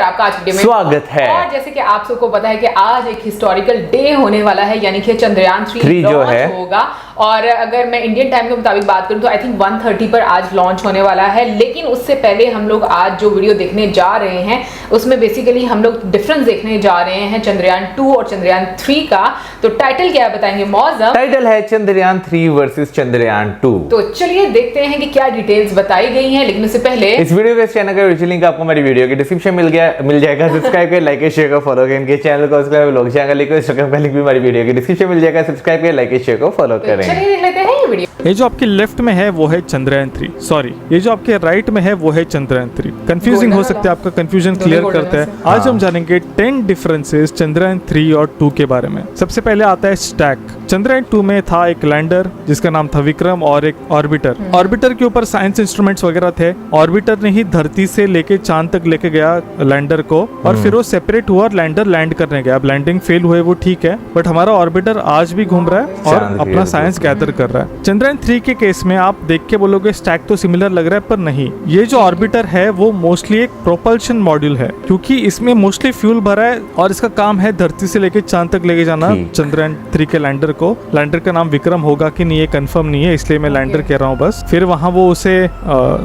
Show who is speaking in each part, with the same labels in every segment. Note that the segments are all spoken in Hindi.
Speaker 1: आपका आज वीडियो में
Speaker 2: स्वागत है।
Speaker 1: और जैसे कि आप सबको पता है कि आज एक हिस्टोरिकल डे होने वाला है, यानी कि चंद्रयान 3 लॉन्च होगा। और अगर मैं इंडियन टाइम के मुताबिक बात करूं तो आई थिंक 1:30 पर आज लॉन्च होने वाला है। लेकिन उससे पहले हम लोग आज जो वीडियो देखने जा रहे हैं उसमें बेसिकली हम लोग डिफरेंस देखने जा रहे हैं चंद्रयान 2 और चंद्रयान 3 का। तो टाइटल क्या बताएंगे मौजम?
Speaker 2: टाइटल है चंद्रयान 3 वर्सेस चंद्रयान 2।
Speaker 1: तो चलिए देखते हैं कि क्या डिटेल्स बताई गई हैं। लेकिन उससे पहले
Speaker 2: इस वीडियो के चैनल का ओरिजिनल लिंक आपको मेरी वीडियो के डिस्क्रिप्शन मिल जाएगा। सब्सक्राइब करें, लाइक शेयर को फॉलो करें। इनके चैनल को सब्सक्राइब लोग चैनल लिंक इंस्टाग्राम का लिंक भी हमारी वीडियो के डिस्क्रिप्शन मिल जाएगा। सब्सक्राइब करें, लाइक शेयर को फॉलो करें।
Speaker 1: चलिए देख लेते हैं ये वीडियो।
Speaker 3: ये जो आपके लेफ्ट में है वो है चंद्रयान 3, सॉरी ये जो आपके राइट में है वो है चंद्रयान 3। कंफ्यूजिंग हो सकता है, आपका कंफ्यूजन क्लियर करते हैं। आज हम जानेंगे 10 डिफरेंसेस चंद्रयान 3 और 2 के बारे में। सबसे पहले आता है स्टैक। चंद्रयान 2 में था एक लैंडर जिसका नाम था विक्रम और एक ऑर्बिटर। ऑर्बिटर के ऊपर साइंस इंस्ट्रूमेंट्स वगैरह थे। ऑर्बिटर ने ही धरती से लेके चांद तक लेके गया लैंडर को, और फिर वो सेपरेट हुआ और लैंडर लैंड करने गया। अब लैंडिंग फेल हुए वो ठीक है, बट हमारा ऑर्बिटर आज भी घूम रहा है और अपना साइंस गैदर कर रहा है। चंद्रयान 3 के केस में आप देख के बोलोगे स्टैक तो सिमिलर लग रहा है, पर नहीं। ये जो ऑर्बिटर है वो मोस्टली एक प्रोपल्शन मॉड्यूल है, क्योंकि इसमें मोस्टली फ्यूल भरा है और इसका काम है धरती से लेके चांद तक लेके जाना चंद्रयान 3 के लैंडर को। लैंडर का नाम विक्रम होगा कि नहीं ये कंफर्म नहीं है, इसलिए मैं लैंडर कह रहा हूँ बस। फिर वहां वो उसे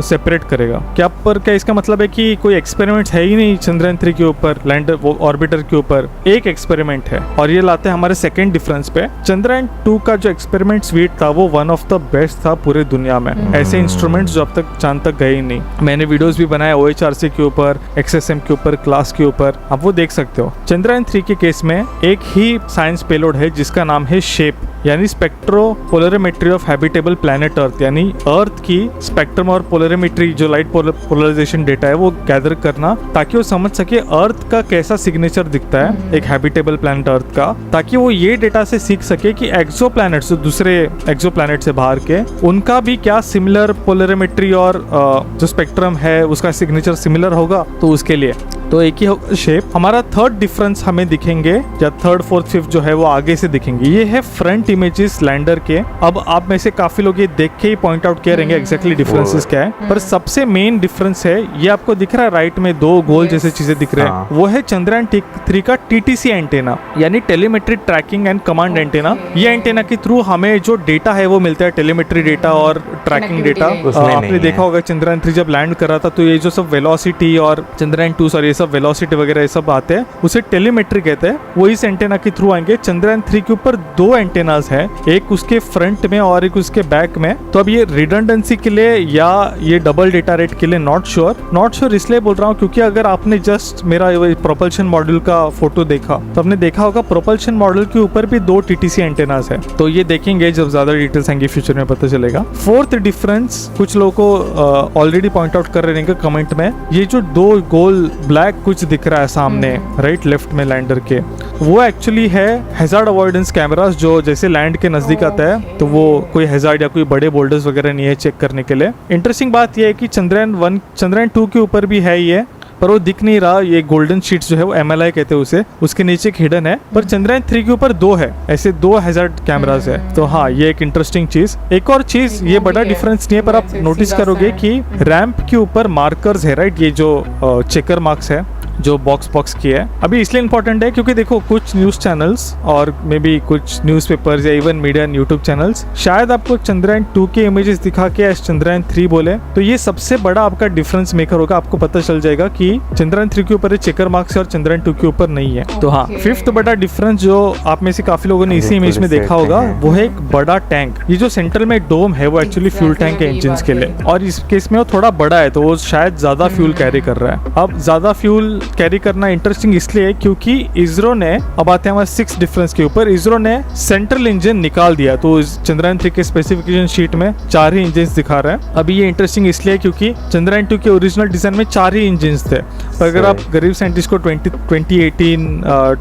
Speaker 3: सेपरेट करेगा। क्या इसका मतलब है कि कोई एक्सपेरिमेंट है ही नहीं चंद्रयान 3 के ऊपर, लैंडर वो ऑर्बिटर के ऊपर एक एक्सपेरिमेंट है। और ये लाते हैं हमारे सेकंड डिफरेंस पे। चंद्रयान 2 का जो एक्सपेरिमेंट स्वीट था वो वन ऑफ द बेस्ट था पूरे दुनिया में। ऐसे इंस्ट्रूमेंट्स जो अब तक चांद तक गए ही नहीं। मैंने वीडियोस भी बनाए OHRC के ऊपर, XSM के ऊपर, क्लास के ऊपर, आप वो देख सकते हो। चंद्रयान 3 के केस में एक ही साइंस पेलोड है जिसका नाम है शेप, यानी spectro polarimetry of habitable planet Earth, यानी अर्थ की स्पेक्ट्रम और पोलरिमेट्री जो लाइट पोलराइजेशन डेटा है वो गैदर करना, ताकि वो समझ सके अर्थ का कैसा सिग्नेचर दिखता है एक हैबिटेबल प्लैनेट अर्थ का, ताकि वो ये डेटा से सीख सके कि एक्सो प्लैनेट्स, दूसरे एक्सो प्लैनेट से बाहर के, उनका भी क्या सिमिलर पोलरिमेट्री और जो स्पेक्ट्रम है उसका सिग्नेचर सिमिलर होगा। तो उसके लिए तो एक ही होगा शेप। हमारा थर्ड डिफरेंस हमें दिखेंगे, या थर्ड फोर्थ फिफ्थ जो है वो आगे से दिखेंगे। ये है फ्रंट इमेजेस लैंडर के। अब आप में से काफी लोग ये देख के ही पॉइंट आउट किए रहेंगे एग्जैक्टली डिफरेंसेस क्या है, पर सबसे मेन डिफरेंस है ये आपको दिख रहा है राइट में दो गोल जैसे चीजें दिख रहे हैं, वो है चंद्रयान 3 का TTC एंटेना, यानी telemetry tracking and command antenna. ये एंटेना के थ्रू हमें जो डेटा है वो मिलता है, टेलीमेट्री डेटा और ट्रैकिंग डेटा। आपने देखा होगा चंद्रयान 3 जब लैंड कर रहा था तो ये जो सब वेलोसिटी, और चंद्रयान 2 सॉरी सब वेलोसिटी वगैरह ये सब आते हैं, उसे टेलीमेट्री कहते हैं। वो इस एंटेना के थ्रू आएंगे। चंद्रयान 3 के ऊपर 2 एंटेनास हैं, एक उसके फ्रंट में और एक उसके बैक में। तो अब ये रिडंडेंसी के लिए या ये डबल डेटा रेट के लिए नॉट श्योर इसलिए बोल रहा हूँ क्योंकि अगर आपने जस्ट मेरा प्रोपल्शन मॉड्यूल का फोटो देखा तो आपने देखा होगा प्रोपल्शन मॉड्यूल के ऊपर भी 2 TTC एंटेनास है। तो ये देखेंगे जब ज्यादा डिटेल्स आएंगे फ्यूचर में पता चलेगा। फोर्थ डिफरेंस कुछ लोगों को ऑलरेडी पॉइंट आउट कर रहे हैं कमेंट में, ये जो 2 गोल ब्लैक कुछ दिख रहा है सामने राइट लेफ्ट में लैंडर के, वो एक्चुअली है हैजार्ड अवॉइडेंस कैमरास, जो जैसे लैंड के नजदीक आता है तो वो कोई हैजार्ड या कोई बड़े बोल्डर्स वगैरह नहीं है चेक करने के लिए। इंटरेस्टिंग बात ये है कि चंद्रयान 2 के ऊपर भी है ये, पर वो दिख नहीं रहा। ये गोल्डन शीट्स जो है वो MLI कहते हैं उसे, उसके नीचे एक हिडन है। पर चंद्रयान 3 के ऊपर 2 है, ऐसे 2 हैजार्ड कैमरास है। तो हाँ, ये एक इंटरेस्टिंग चीज। एक और चीज, ये बड़ा डिफरेंस नहीं है पर आप नोटिस करोगे कि रैंप के ऊपर मार्कर्स है राइट, ये जो चेकर मार्क्स है जो बॉक्स की है। अभी इसलिए इंपॉर्टेंट है क्योंकि देखो कुछ न्यूज चैनल्स और मे बी कुछ न्यूज़पेपर्स या even media and YouTube channels शायद आपको चंद्रयान 2 के इमेजेस दिखा के एज चंद्रयान 3 बोले, तो ये सबसे बड़ा आपका डिफरेंस मेकर होगा। आपको पता चल जाएगा कि चंद्रयान 3 के ऊपर चेकर मार्क्स है और चंद्रयान 2 के ऊपर नहीं है। तो हाँ, फिफ्थ बड़ा डिफरेंस जो आप में से काफी लोगों ने इसी इमेज में देखा होगा वो है एक बड़ा टैंक। ये जो सेंटर में डोम है वो एक्चुअली फ्यूल टैंक है इंजन के लिए, और इस केस में वो थोड़ा बड़ा है तो वो शायद ज्यादा फ्यूल कैरी कर रहा है। अब ज्यादा फ्यूल कैरी करना इंटरेस्टिंग इसलिए क्योंकि इसरो ने, अब आते हैं हमारे 6 डिफरेंस के ऊपर, इसरो ने सेंट्रल इंजन निकाल दिया। तो चंद्रयान 3 के स्पेसिफिकेशन शीट में 4 ही इंजन दिखा रहा है। अभी ये इंटरेस्टिंग इसलिए क्योंकि चंद्रयान 2 के ओरिजिनल डिजाइन में 4 ही इंजन थे। पर अगर आप गरीब साइंटिस्ट को 2018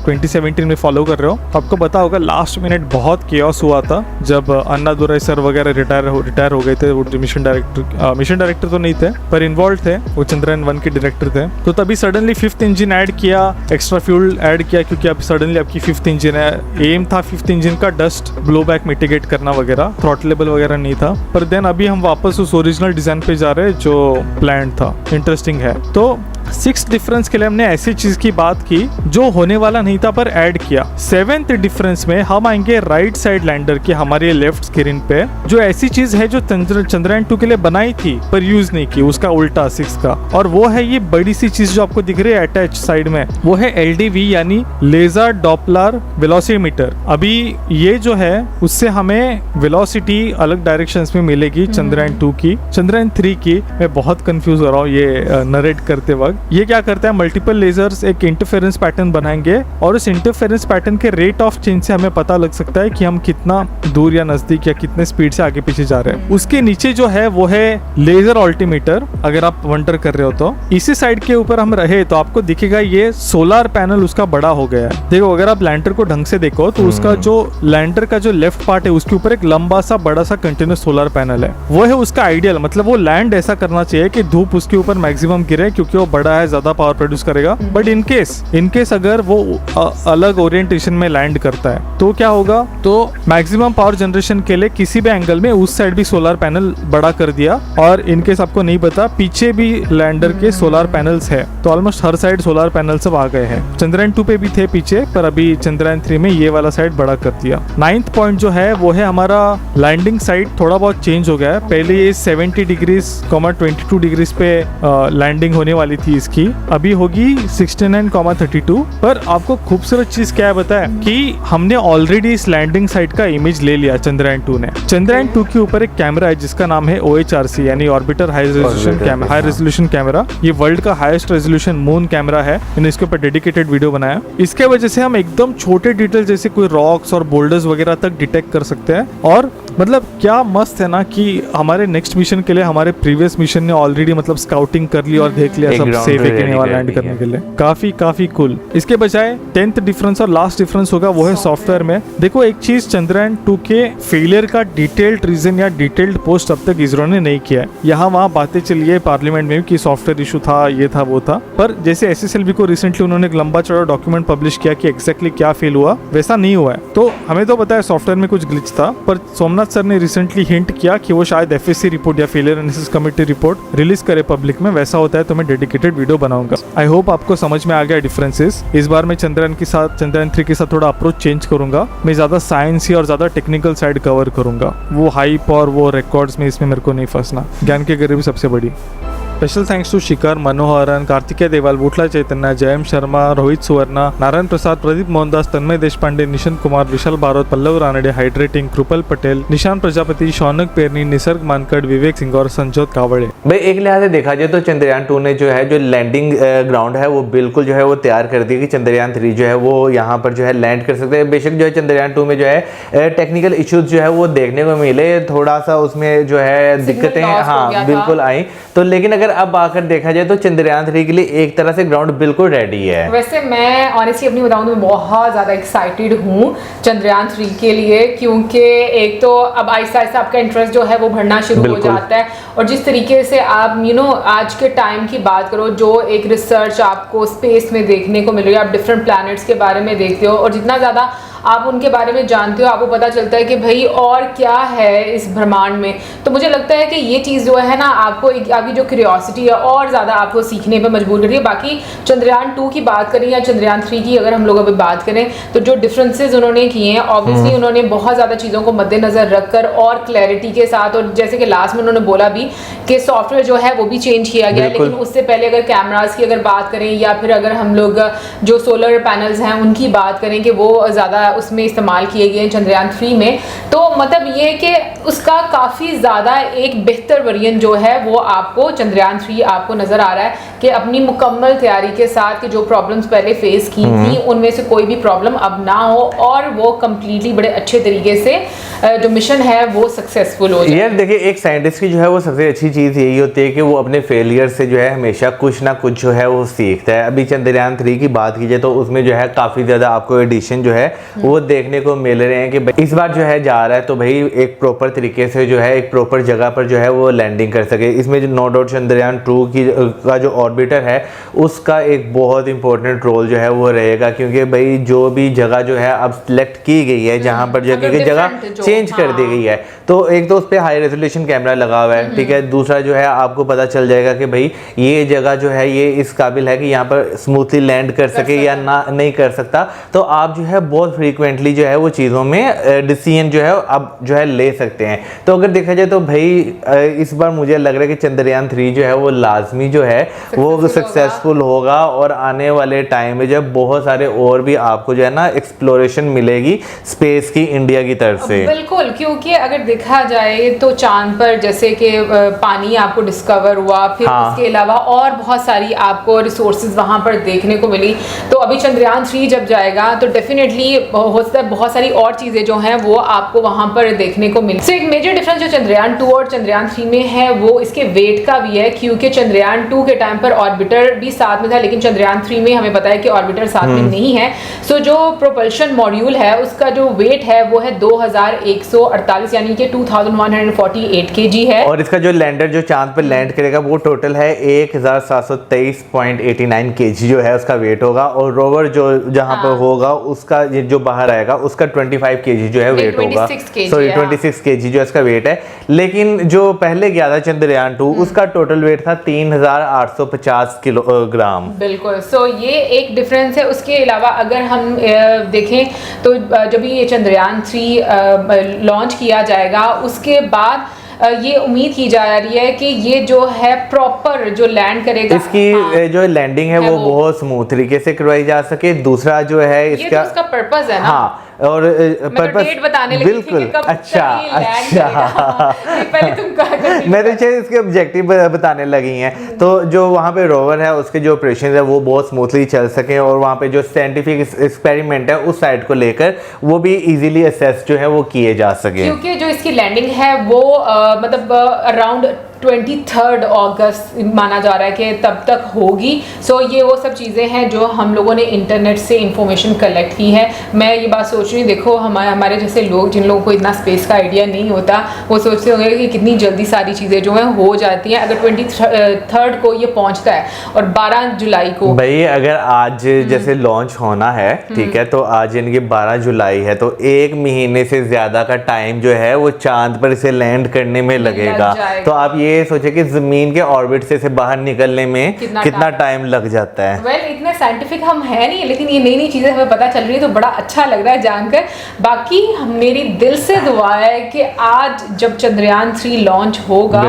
Speaker 3: 2017 में फॉलो कर रहे हो तो आपको पता होगा लास्ट मिनट बहुत केओस हुआ था जब अन्नादुराई सर वगैरह रिटायर हो गए थे। वो मिशन डायरेक्टर तो नहीं थे पर इन्वॉल्व थे, वो चंद्रयान 1 के डायरेक्टर थे। तो तभी सडनली 5th इंजन ऐड किया, एक्स्ट्रा फ्यूल ऐड किया क्योंकि अब सडनली आपकी 5th इंजन है। एम था 5th इंजन का डस्ट ब्लो बैक मिटिगेट करना वगैरह, थ्रॉटलेबल वगैरह नहीं था। पर देन अभी हम वापस उस ओरिजिनल डिजाइन पे जा रहे हैं जो प्लान था। इंटरेस्टिंग है। तो सिक्स डिफरेंस के लिए हमने ऐसी चीज की बात की जो होने वाला नहीं था पर ऐड किया। सेवेंथ डिफरेंस में हम आएंगे राइट साइड लैंडर के हमारे लेफ्ट स्क्रीन पे, जो ऐसी चीज है जो चंद्रयान 2 के लिए बनाई थी पर यूज नहीं की, उसका उल्टा 6 का। और वो है ये बड़ी सी चीज जो आपको दिख रही है अटैच साइड में, वो है LDV यानी लेजर डॉपलर वेलोसिमीटर। अभी ये जो है उससे हमें वेलोसिटी अलग डायरेक्शंस में मिलेगी चंद्रयान 2 की। चंद्रयान 3 की मैं बहुत कंफ्यूज हो रहा हूँ ये नरेट करते वक्त। ये क्या करता है, मल्टीपल लेजर्स एक इंटरफेरेंस पैटर्न बनाएंगे और उस इंटरफेरेंस पैटर्न के रेट ऑफ चेंज से हमें पता लग सकता है कि हम कितना दूर या नजदीक या कितने स्पीड से आगे पीछे जा रहे हैं। उसके नीचे जो है वो है लेजर अल्टीमीटर। अगर आप वंडर कर रहे हो तो इसी साइड के ऊपर हम रहे तो आपको दिखेगा ये सोलर पैनल उसका बड़ा हो गया है। देखो अगर आप लैंडर को ढंग से देखो तो उसका जो लैंडर का जो लेफ्ट पार्ट है उसके ऊपर एक लंबा सा बड़ा सा कंटिन्यूस सोलर पैनल है। वो है उसका आइडियल, मतलब वो लैंड ऐसा करना चाहिए कि धूप उसके ऊपर मैक्सिमम गिरे क्योंकि वो बड़ा है, ज्यादा पावर प्रोड्यूस करेगा। बट इनकेस अगर वो अलग ओरिएंटेशन में लैंड करता है तो क्या होगा, तो मैक्सिमम पावर जनरेशन के लिए किसी भी एंगल में उस साइड भी सोलर पैनल बड़ा कर दिया। और इनकेस आपको नहीं पता पीछे भी लैंडर के सोलर पैनल्स है, तो ऑलमोस्ट हर साइड सोलर पैनल सब आ गए हैं। चंद्रयान 2 पे भी थे पीछे, पर अभी चंद्रयान 3 में ये वाला साइड बड़ा कर दिया। 9th पॉइंट जो है वो है हमारा लैंडिंग साइड थोड़ा बहुत चेंज हो गया है। पहले ये 70 डिग्रीज 22 डिग्रीज पे लैंडिंग होने वाली थी इसकी, अभी होगी 69,32। पर आपको खूबसूरत चीज क्या है बताया कि हमने ऑलरेडी इस लैंडिंग साइट का इमेज ले लिया चंद्रयान 2 ने। चंद्रयान 2 के ऊपर एक कैमरा है जिसका नाम है OHRC यानी ऑर्बिटर हाई रेजोल्यूशन कैमरा। ये वर्ल्ड का हाईएस्ट रेजोल्यूशन मून कैमरा है। मैंने इसके ऊपर डेडिकेटेड वीडियो बनाया। इसके वजह से हम एकदम छोटे डिटेल जैसे कोई रॉक्स और बोल्डर्स वगैरह तक डिटेक्ट कर सकते हैं। और मतलब क्या मस्त है ना कि हमारे नेक्स्ट मिशन के लिए हमारे प्रीवियस मिशन ने ऑलरेडी मतलब स्काउटिंग कर ली और देख लिया सब सेफ है कि नहीं वहाँ लैंड करने के लिए। काफी कूल। इसके बजाय 10th डिफरेंस और लास्ट डिफरेंस होगा वो है सॉफ्टवेयर में। देखो एक चीज, चंद्रयान 2 के फेलियर का डिटेल्ड रीजन या डिटेल्ड पोस्ट अब तक इसरो ने नहीं किया है। यहाँ वहाँ बातें चली है पार्लियामेंट में कि सॉफ्टवेयर इशू था, ये था वो था, पर जैसे SSLV को रिसेंटली उन्होंने एक लंबा चौड़ा डॉक्यूमेंट पब्लिश किया कि एग्जैक्टली क्या फेल हुआ, वैसा नहीं हुआ है। तो हमें तो पता है सॉफ्टवेयर में कुछ ग्लिच था, पर सोमनाथ सर ने रिसेंटली हिंट किया कि वो शायद FSC रिपोर्ट या failure analysis committee report release करे पब्लिक में। वैसा होता है तो मैं डेडिकेटेड वीडियो बनाऊंगा। आई होप आपको समझ में आ गया डिफरेंसेस। इस बार मैं चंद्रयान 3 के साथ थोड़ा अप्रोच चेंज करूंगा। मैं ज्यादा साइंस और ज्यादा टेक्निकल साइड कवर करूंगा। वो हाइप और वो रिकॉर्ड्स में इसमें मेरे को नहीं फंसना। ज्ञान की गरीबी सबसे बड़ी। स्पेशल थैंक्स टू शिखर, मनोहरन, कार्तिकेय देवाल, बुटला चैतन्य, जयम शर्मा, रोहित सुवर्णा, नारायण प्रसाद, प्रदीप मोहनदास, तन्मय देशपांडे, निशंत कुमार, विशाल भारत, पल्लव रानडे, हाइड्रेटिंग, कृपल पटेल, निशान प्रजापति, शौनक पेरनी, निसर्ग मानकड़, विवेक सिंह और संजोत कावड़े।
Speaker 2: भाई एक लिहाज से देखा जाए तो चंद्रयान 2 ने जो है जो लैंडिंग ग्राउंड है वो बिल्कुल जो है वो तैयार कर दिया कि चंद्रयान 3 जो है वो यहाँ पर जो है लैंड कर सकते हैं। बेशक जो है चंद्रयान 2 में जो है टेक्निकल इश्यूज जो है वो देखने को मिले, थोड़ा सा उसमें जो है दिक्कतें हाँ बिल्कुल आई, तो लेकिन अगर अब आकर देखा जाए तो चंद्रयान 3 के लिए एक तरह से ग्राउंड बिल्कुल रेडी है।
Speaker 1: वैसे मैं ऑनेस्टली अपनी बताऊं तो मैं बहुत ज़्यादा एक्साइटेड हूँ चंद्रयान 3 के लिए, क्योंकि एक तो अब आहिस्ता आहिस्ता आपका इंटरेस्ट जो है वो बढ़ना शुरू हो जाता है। और जिस तरीके से आप आज के टाइम की बात करो, जो एक रिसर्च आपको स्पेस में देखने को मिल रही है, आप डिफरेंट प्लैनेट्स के बारे में देखते हो और जितना ज़्यादा आप उनके बारे में जानते हो आपको पता चलता है कि भाई और क्या है इस ब्रह्मांड में। तो मुझे लगता है कि ये चीज़ जो है ना आपको आपकी जो क्यूरियोसिटी है और ज़्यादा आपको सीखने पे मजबूर कर रही है। बाकी चंद्रयान 2 की बात करें या चंद्रयान 3 की अगर हम लोग अभी बात करें तो जो डिफरेंसेस उन्होंने किए हैं, ऑब्वियसली उन्होंने बहुत ज़्यादा चीज़ों को मद्देनजर रखकर और क्लैरिटी के साथ, और जैसे कि लास्ट में उन्होंने बोला भी कि सॉफ्टवेयर जो है वो भी चेंज किया गया, लेकिन उससे पहले अगर कैमराज की अगर बात करें या फिर अगर हम लोग जो सोलर पैनल्स हैं उनकी बात करें कि वो ज़्यादा उसमें इस्तेमाल किए गए चंद्रयान 3 में, तो मतलब ये कि उसका काफ़ी ज़्यादा एक बेहतर वेरिएंट जो है वो आपको चंद्रयान 3 आपको नज़र आ रहा है कि अपनी मुकम्मल तैयारी के साथ कि जो प्रॉब्लम्स पहले फेस की थी उनमें से कोई भी प्रॉब्लम अब ना हो और वो कम्प्लीटली बड़े अच्छे तरीके से जो मिशन है वो सक्सेसफुल हो जाए।
Speaker 2: यार देखिए एक साइंटिस्ट की जो है वो सबसे अच्छी चीज़ यही होती है कि वो अपने फेलियर से जो है हमेशा कुछ ना कुछ जो है वो सीखता है। अभी चंद्रयान 3 की बात कीजिए तो उसमें जो है काफ़ी ज़्यादा आपको एडिशन जो है वो देखने को मिल रहे हैं कि इस बार जो है जा रहा है तो भाई एक प्रॉपर तरीके से जो है एक प्रॉपर जगह पर जो है वो लैंडिंग कर सके। इसमें जो नो डाउट चंद्रयान 2 का जो ऑर्बिटर है उसका एक बहुत इंपॉर्टेंट रोल जो है वो रहेगा, क्योंकि भाई जो भी जगह जो है अब सिलेक्ट की गई है जहाँ पर जो क्योंकि जगह चेंज कर दी गई है, तो एक तो उस पर हाई रेजोल्यूशन कैमरा लगा हुआ है, ठीक है। दूसरा जो है आपको पता चल जाएगा कि भाई ये जगह जो है ये इस काबिल है कि यहाँ पर स्मूथली लैंड कर सके या ना नहीं कर सकता, तो आप जो है बहुत फ्रीक्वेंटली जो है वो चीज़ों में डिसीजन जो है अब जो है ले सकते हैं। तो अगर देखा जाए तो भाई इस बार मुझे लग रहा है कि चंद्रयान 3 जो है वो लाजमी जो है वो सक्सेसफुल होगा और आने वाले टाइम में जब बहुत सारे और भी आपको जो है ना एक्सप्लोरेशन मिलेगी स्पेस की इंडिया की तरफ से।
Speaker 1: बिल्कुल, क्योंकि अगर देखा जाए तो चांद पर जैसे कि पानी आपको डिस्कवर हुआ, फिर उसके अलावा और बहुत सारी आपको रिसोर्सेज वहां पर देखने को मिली। तो अभी चंद्रयान 3 जब जाएगा तो डेफिनेटली हो सकता है बहुत सारी और चीजें जो हैं वो आपको वहां पर देखने को मिली। एक मेजर डिफरेंस जो चंद्रयान 2 और चंद्रयान 3 में है वो इसके वेट का भी है, क्योंकि चंद्रयान 2 के टाइम पर ऑर्बिटर भी साथ में था, लेकिन चंद्रयान 3 में हमें पता है कि ऑर्बिटर साथ में नहीं है। सो जो प्रोपल्शन मॉड्यूल है उसका जो वेट है वो है 2148 यानी कि 2148 kg है, और
Speaker 2: इसका जो लैंडर जो चांद पर लैंड करेगा वो टोटल है 1723.89 kg जो है उसका वेट होगा, और रोवर जो जहां पर होगा उसका जो बाहर आएगा उसका 25 kg जो है वेट होगा, सॉरी 26 kg जो इसका वेट है। लेकिन जो पहले गया था चंद्रयान 2 उसका टोटल वेट था 3850 किलोग्राम।
Speaker 1: बिल्कुल, सो ये एक डिफरेंस है। उसके अलावा अगर हम देखें तो जब ये चंद्रयान 3 लॉन्च किया जाएगा उसके बाद ये उम्मीद की जा रही है कि ये जो है प्रॉपर जो लैंड करेगा,
Speaker 2: इसकी जो लैंडिंग है वो बहुत स्मूथ तरीके से करवाई जा सके। दूसरा जो है इसका
Speaker 1: पर्पस है ना,
Speaker 2: हाँ, और पर्पस
Speaker 1: बताने लगी
Speaker 2: बिल्कुल
Speaker 1: थी कि कब
Speaker 2: अच्छा
Speaker 1: पहले तुम कहा
Speaker 2: मैं तो शायद इसके ऑब्जेक्टिव बताने लगी हैं। तो जो वहाँ पे रोवर है उसके जो ऑपरेशन है वो बहुत स्मूथली चल सके, और वहाँ पे जो साइंटिफिक एक्सपेरिमेंट है उस साइड को लेकर वो भी इजीली असेस जो है वो किए जा सके,
Speaker 1: क्योंकि जो इसकी लैंडिंग है वो मतलब अराउंड 23 अगस्त माना जा रहा है कि तब तक होगी। सो ये वो सब चीज़ें हैं जो हम लोगों ने इंटरनेट से इंफॉर्मेशन कलेक्ट की है। मैं ये बात सोच रही हूँ, देखो हमारे जैसे लोग जिन लोगों को इतना स्पेस का आइडिया नहीं होता वो सोचते होंगे कि कितनी जल्दी सारी चीज़ें जो हैं हो जाती हैं। अगर 23 को ये पहुँचता है और 12 जुलाई को,
Speaker 2: भाई अगर आज जैसे लॉन्च होना है, ठीक है, तो आज यानी कि 12 जुलाई है, तो 1 महीने से ज्यादा का टाइम जो है वो चांद पर इसे लैंड करने में लगेगा। तो आप ये सोचे कि जमीन के ऑर्बिट से बाहर निकलने में कितना टाइम लग जाता है।
Speaker 1: वेल इतने साइंटिफिक हम है नहीं, लेकिन ये नई नई चीजें हमें पता चल रही है तो बड़ा अच्छा लग रहा है जानकर। बाकी मेरी दिल से दुआ है कि आज जब चंद्रयान 3 लॉन्च होगा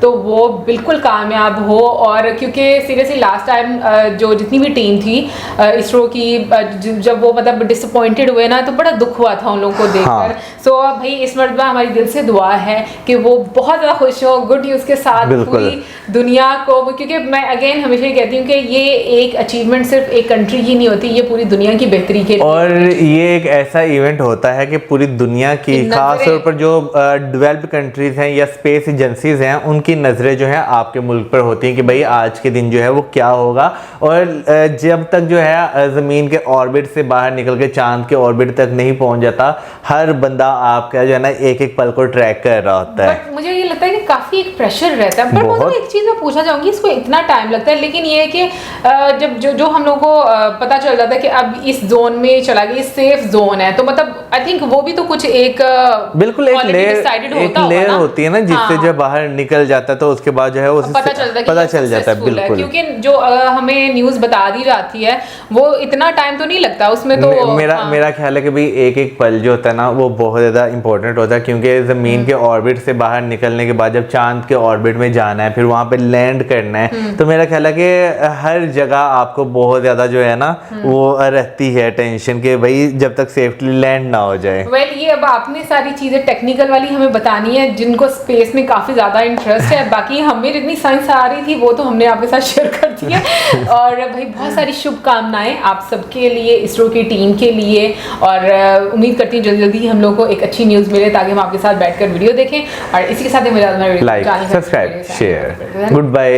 Speaker 1: तो वो बिल्कुल कामयाब हो, और क्योंकि सीरियसली लास्ट टाइम जो जितनी भी टीम थी इसरो की, जब वो मतलब डिसअपॉइंटेड हुए ना तो बड़ा दुख हुआ था उन लोगों को देखकर। सो भाई इस मरतबा हमारी दिल से दुआ है कि वो बहुत ज़्यादा खुश हो, गुड न्यूज़ के साथ पूरी दुनिया को, क्योंकि मैं अगेन हमेशा ही कहती हूँ कि ये एक अचीवमेंट सिर्फ एक कंट्री की नहीं होती, ये पूरी दुनिया की बेहतरी के लिए,
Speaker 2: और ये एक ऐसा इवेंट होता है कि पूरी दुनिया की खास तौर पर जो डेवलप्ड कंट्रीज हैं या स्पेस एजेंसीज हैं उनकी नजरें जो है आपके मुल्क पर होती हैं कि भाई आज के दिन जो है वो क्या होगा। और जब तक जो है जमीन के ऑर्बिट से बाहर निकल के चांद के ऑर्बिट तक नहीं पहुंच जाता, हर बंदा आपका जो है ना एक एक पल को ट्रैक कर रहा होता है।
Speaker 1: बट मुझे ये लगता है कि काफी एक प्रेशर रहता है। बट मतलब एक चीज मैं पूछना चाहूंगी, इसको इतना टाइम लगता है, लेकिन ये है कि जब जो हम लोगों को पता चल जाता है कि अब इस जोन में चला गया, इस सेफ जोन है, तो मतलब आई थिंक वो भी तो कुछ एक
Speaker 2: बिल्कुल एक लेयर होती है ना जिससे जब बाहर निकल जाता है तो उसके बाद जो है वो पता चल जाता है। बिल्कुल,
Speaker 1: क्योंकि जो हमें न्यूज बता दी जाती है वो इतना टाइम तो नहीं लगता उसमें। तो
Speaker 2: मेरा ख्याल है कि भाई एक एक पल जो होता है ना वो बहुत ज्यादा इंपॉर्टेंट होता है, क्योंकि जमीन के ऑर्बिट से बाहर निकलने के बाद जब चांद के ऑर्बिट में जाना है, फिर वहां पे लैंड करना है, तो मेरा ख्याल है कि हर जगह आपको बहुत ज्यादा जो है ना वो रहती है टेंशन कि भाई जब तक सेफ्टली लैंड ना हो जाए।
Speaker 1: ये अब आपने सारी चीजें टेक्निकल वाली हमें बतानी है जिनको स्पेस में काफी ज्यादा इंटरेस्ट है। बाकी हमें जितनी साइंस आ रही थी वो तो हमने आपके साथ शेयर कर दी है। और भाई बहुत सारी शुभकामनाएं आप सबके लिए, इसरो की टीम के लिए, और उम्मीद करती हूँ जल्दी जल्दी हम लोग को एक अच्छी न्यूज मिले ताकि हम आपके साथ बैठकर वीडियो देखें। और इसी के साथ
Speaker 2: like, subscribe, share, good bye.